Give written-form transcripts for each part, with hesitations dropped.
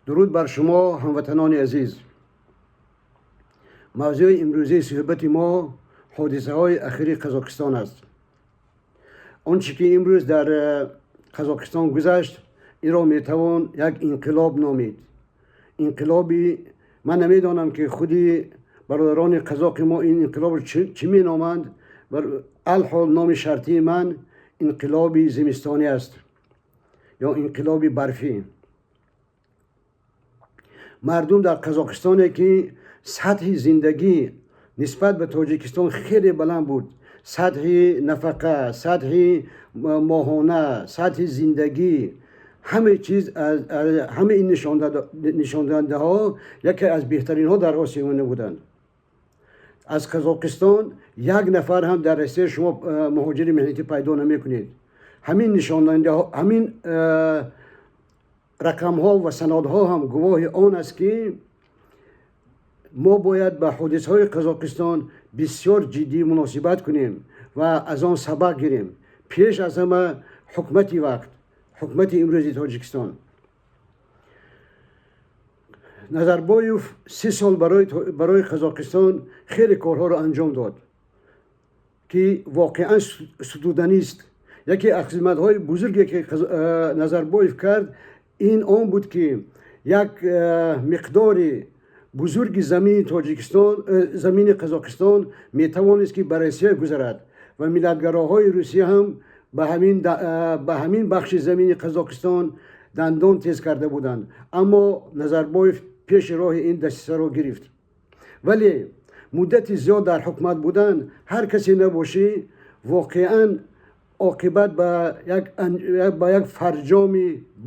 درود بر شما هموطنان عزیز. موضوع امروزی صحبت ما حادثه های اخیر قزاقستان است. آنچه که امروز در قزاقستان گذشت این را میتوان یک انقلاب نامید. انقلابی من نمیدانم که خودی برادران قزاق ما این انقلاب را چی می نامند. بر الحال نام شرطی من انقلابی زمستانی است یا انقلابی برفی. مردم در قزاقستان که سطح زندگی نسبت به تاجیکستان خیلی بلند بود، سطح نفقه، سطح ماهانه، سطح زندگی، همه چیز همه این نشاندهنده ها یکی از بهترین ها در آسیا بودند. از قزاقستان یک نفر هم در رسته شما مهاجر مهنتی پیدا نمی کنید. همین نشاندهنده ها، همین رقم ها و سند ها هم گواه آن است که ما باید به حادثه های قزاقستان بسیار جدی مناسبت کنیم و از آن سبق گیریم. پیش از همه حکومت امروزی تاجیکستان. نظربایوف 3 سال برای قزاقستان خیلی کارها را انجام داد که واقعا ستودنی است. یکی از خدمت‌های بزرگی که نظربایوف کرد این آن بود که یک مقدار بزرگ زمین تاجیکستان، زمین قزاقستان میتوانست که به روسیه گذرد و ملتگراهای روسیه هم به همین بخش زمین قزاقستان دندان تیز کرده بودند. اما نظربایوف پیش راه این دسیسه را گرفت. ولی مدت زیاد در حکومت بودن هر کسی نباشه واقعا عاقبت به یک فرجام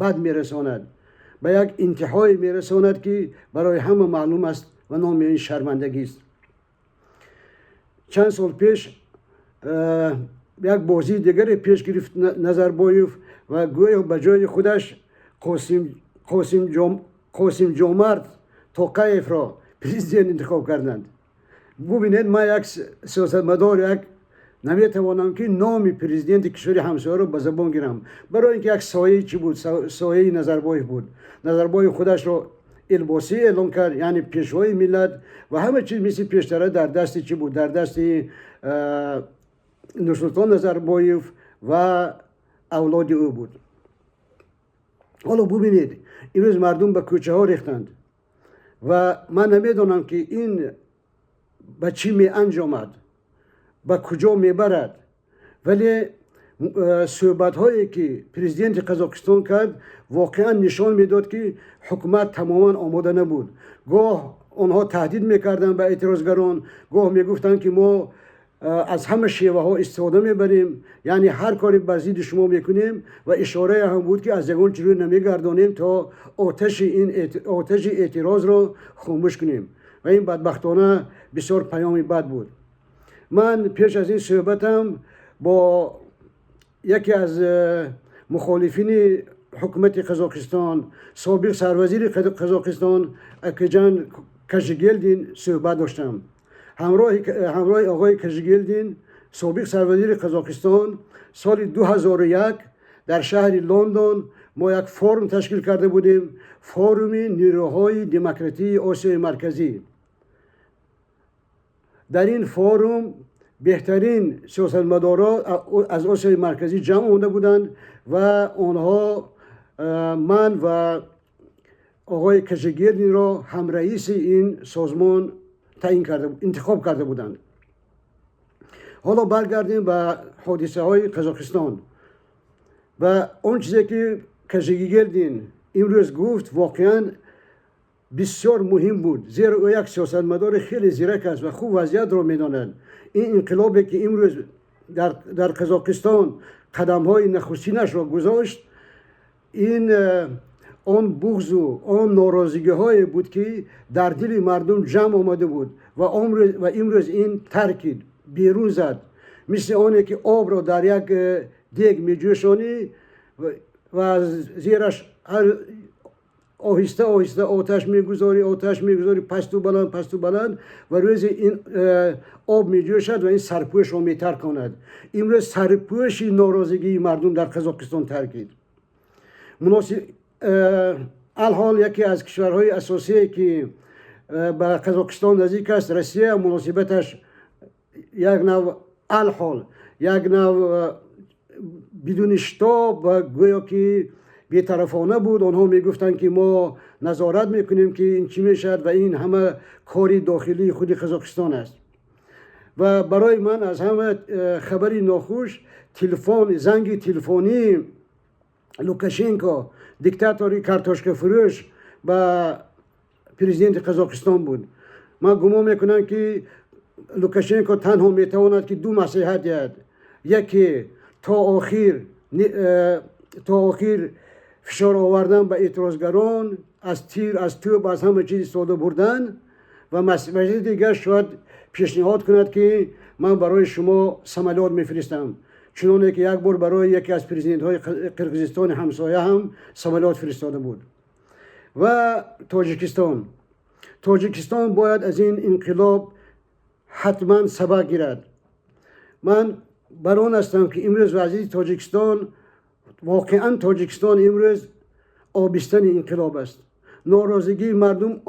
بد میرساند، به یک انتهای میرساند که برای همه معلوم است و نام این شرمندگی است. چند سال پیش یک بازی دیگری پیش گرفت نظربایوف و گویا به جای خودش قاسم جومرت توقیف را پرزیدنت انتخاب کردند. ببینید ما یک سیاستمدار نمیتوانم که نام پرزیدنت کشور همسایه را به زبان گیرم، برای اینکه یک سایه چی بود؟ سایه نظربایوف بود. نظربایوف خودش را الباسی اعلام کرد، یعنی پیشوای ملت و همه چیز مثل پیشتره در دست چی بود؟ در دست نورسلطان نظربایوف و اولاد او بود. حالا ببینید امروز مردم به کوچه ها ریختند و من نمیدانم که این به چی می انجامد، به کجا می برد. ولی صحبت هایی که پرزیدنت قزاقستان کرد واقعا نشان میداد که حکومت تماما آماده نبود. گاه آنها تهدید میکردند به اعتراضگران، گاه میگفتند که ما از همه شیوه ها استفاده میبریم، یعنی هر کاری بر ضد شما میکنیم و اشاره هم بود که از یگان چیزی نمیگردانیم تا آتش اعتراض را خاموش کنیم و این بدبختانه بسیار پیامی بد بود. من پیش از این صحبتم با یکی از مخالفین حکومت قزاقستان، سابق سروزیر قزاقستان اکجان کشگیلدین صحبت داشتم. همراه آقای کشگیلدین سابق سروزیر قزاقستان سال 2001 در شهر لندن ما یک فورم تشکیل کرده بودیم، فورم نیروهای دموکراتی آسیای مرکزی. در این فورم بهترین سیاستمداران از آسیای مرکزی جمع آمده بودند و آنها من و آقای کشگیلدین را هم رئیس این سازمان انتخاب کرده بودند. حالا برگردیم به حادثه های قزاقستان و اون چیزی که کشگیلدین امروز گفت واقعا بسیار مهم بود، زیرا او یک سیاستمدار خیلی زیرک است و خوب وضعیت را میداند. این انقلابی که امروز در قزاقستان قدم های نخستینش را گذاشت، این آن بغض و آن ناراضگی های بود که در دل مردم جمع آمده بود و امروز این ترکید بیرون زد، مثل آنه که آب را در یک دیگ می جوشانی و زیرش آهسته آتش میگذاری پست و بلند و روز این آب می جوشد و این سرپوش را می ترکاند. امروز سرپوش ناراضگی مردم در قزاقستان ترکید. الحال یکی از کشورهای اساسی که به قزاقستان نزدیک است روسیه، مناسبتش یک نوع الحال یک نوع بدون شتاب و گویا که بی‌طرفانه بود. آنها میگفتند که ما نظارت میکنیم که این چی میشد و این همه کاری داخلی خود قزاقستان است. و برای من از همه خبری ناخوش زنگ تلفنی لوکاشنکو دیکتاتوری کارتوشکا فروش به پرزیدنت قزاقستان بود. من گمان میکنم که لوکاشنکو تنها میتواند که دو مصلحت دهد، یکی تا آخر فشار آوردن به اعتراضگران، از تیر از توپ از همه چیز استفاده بردن و مسئله دیگر شاید پیشنهاد کند که من برای شما سمالیات میفرستم، چنانه که یک بار برای یکی از پرزیدنت های قرقیزستان همسایه هم سمالیات فرستاده بود. و تاجیکستان باید از این انقلاب حتما سبق گیرد. من بر آن هستم که امروز وضعیت تاجیکستان، واقعا تاجیکستان امروز آبستن انقلاب است. ناراضگی مردم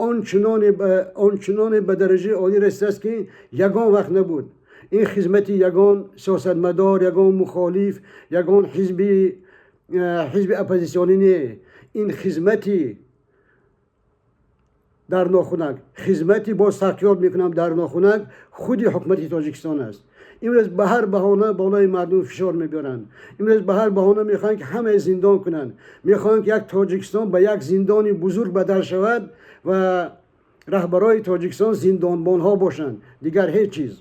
آنچنان به درجه عالی رسیده است که یگان وقت نبود این خدمت یگان سیاستمدار، یگان مخالف، یگان حزب اپوزیسیونی نه، این خدمتی در ناخونک، خدمتی با تاکید میکنم در ناخونک خودی حکومت تاجیکستان است. امروز به هر بهانه بالای مردم فشار میبرند. امروز به هر بهانه میخوان که همه زندان کنند، میخوان که یک تاجیکستان به یک زندانی بزرگ بدل شود و رهبرای تاجیکستان زندانبان ها باشند، دیگر هیچ چیز.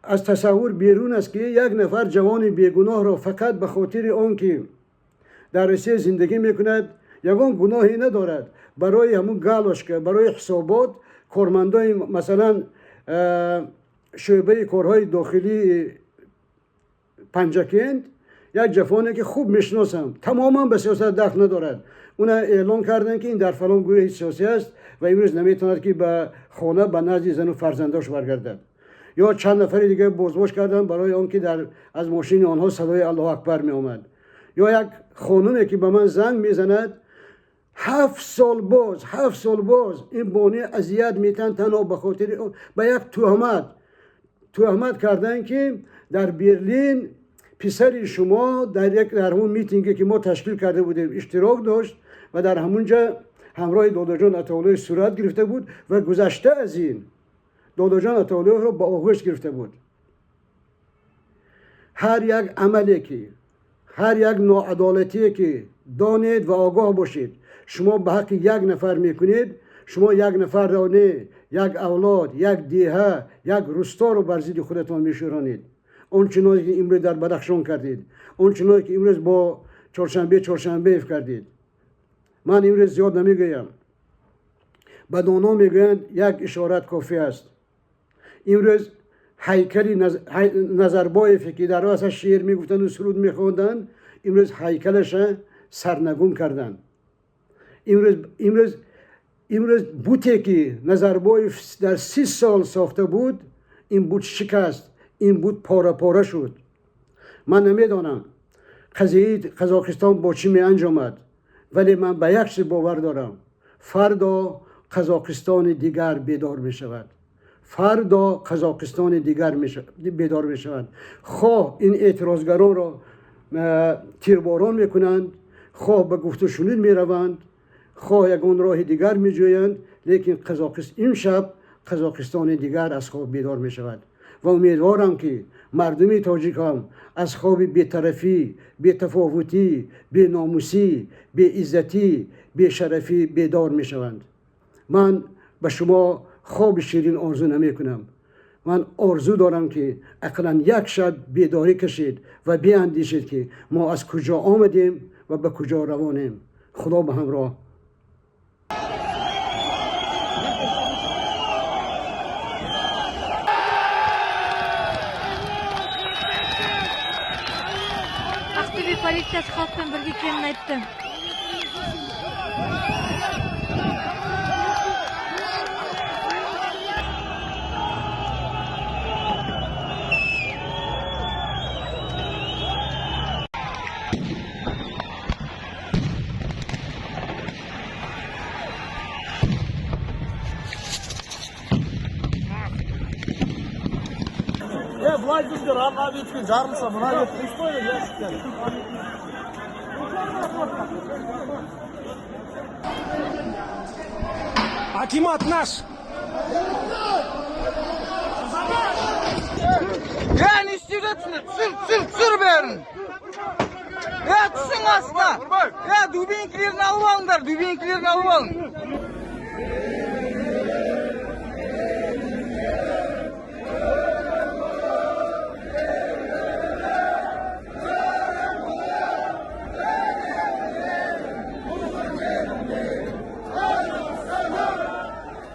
از تصور بیرون است که یک نفر جوان بیگناه را فقط به خاطر آنکه در روسیه زندگی میکند یگان گناهی ندارد، برای همون گالوشکا، برای حسابات کارمندای مثلا شعبه کارهای داخلی پنجکند، یک جوانی که خوب میشناسم تماما به سیاست دخل ندارد، اون اعلام کردن که این در فلان گروه سیاسی است و امروز نمیتواند که به خانه به نزد زن و فرزنداش برگردد. یا چند نفر دیگه بازداشت کردن برای آنکه از ماشین آنها صدای الله اکبر می آمد. یا یک خانومی که به من زنگ میزند 7 سال باز این بانی اذیت میتن تنها به خاطر به یک تهمت کردن که در برلین پسر شما در همون میتینگی که ما تشکیل کرده بودیم اشتراک داشت و در همونجا همراه داداجان عطاالله صورت گرفته بود و گذشته از این داداجان عطاالله را به آغوش گرفته بود. هر یک عملی که، هر یک ناعدالتی که دانید و آگاه باشید شما به حق یک نفر میکنید، شما یک نفر را نه، یک اولاد، یک دیه، یک روستا رو بر ضد خودتان میشورانید. اون چنانی که امروز در بدخشان کردید، اون چنانی که امروز با چهارشنبه کردید. من امروز زیاد نمیگویم، به دانا میگویند یک اشارت کافی است. امروز هیکلی نظربایف که در واسه شعر میگفتن و سرود میخواندن، امروز هیکلش سرنگون کردن. امروز بوتی که نظربایف در 30 سال ساخته بود، این بوت شکست، این بوت پاره شد. من نمیدانم قضیه قزاقستان با چی می انجامد، ولی من به یک چیز باور دارم، فردا قزاقستان دیگر بیدار می شود. فردا قزاقستان دیگر بیدار می شود. خواه این اعتراضگران را تیرباران می کنند، خواه به گفت و شنود می روند، خواه یگان راه دیگر می جویند، لیکن این شب قزاقستان دیگر از خواب بیدار می شود. و امیدوارم که مردمی تاجیک هم از خواب بی‌طرفی، بی‌تفاوتی، بی‌ناموسی، بی‌عزتی، بی‌شرفی بیدار می شوند. من به شما خواب شیرین آرزو نمی کنم. من آرزو دارم که اقلا یک شب بیداری کشید و بیاندیشید که ما از کجا آمدیم و به کجا روانیم. خدا به همراه. Politsiyasi xalq bilan birga ekanini aytdi. жүрдер, ана беткен жарылса, мына беткен іш қойды, жәшіктер. Акимат наш! Ne istiyorsun? Sür verin. Tutsun asla. Dübinkilerini alıp alınlar, dübinkilerini alıp alın.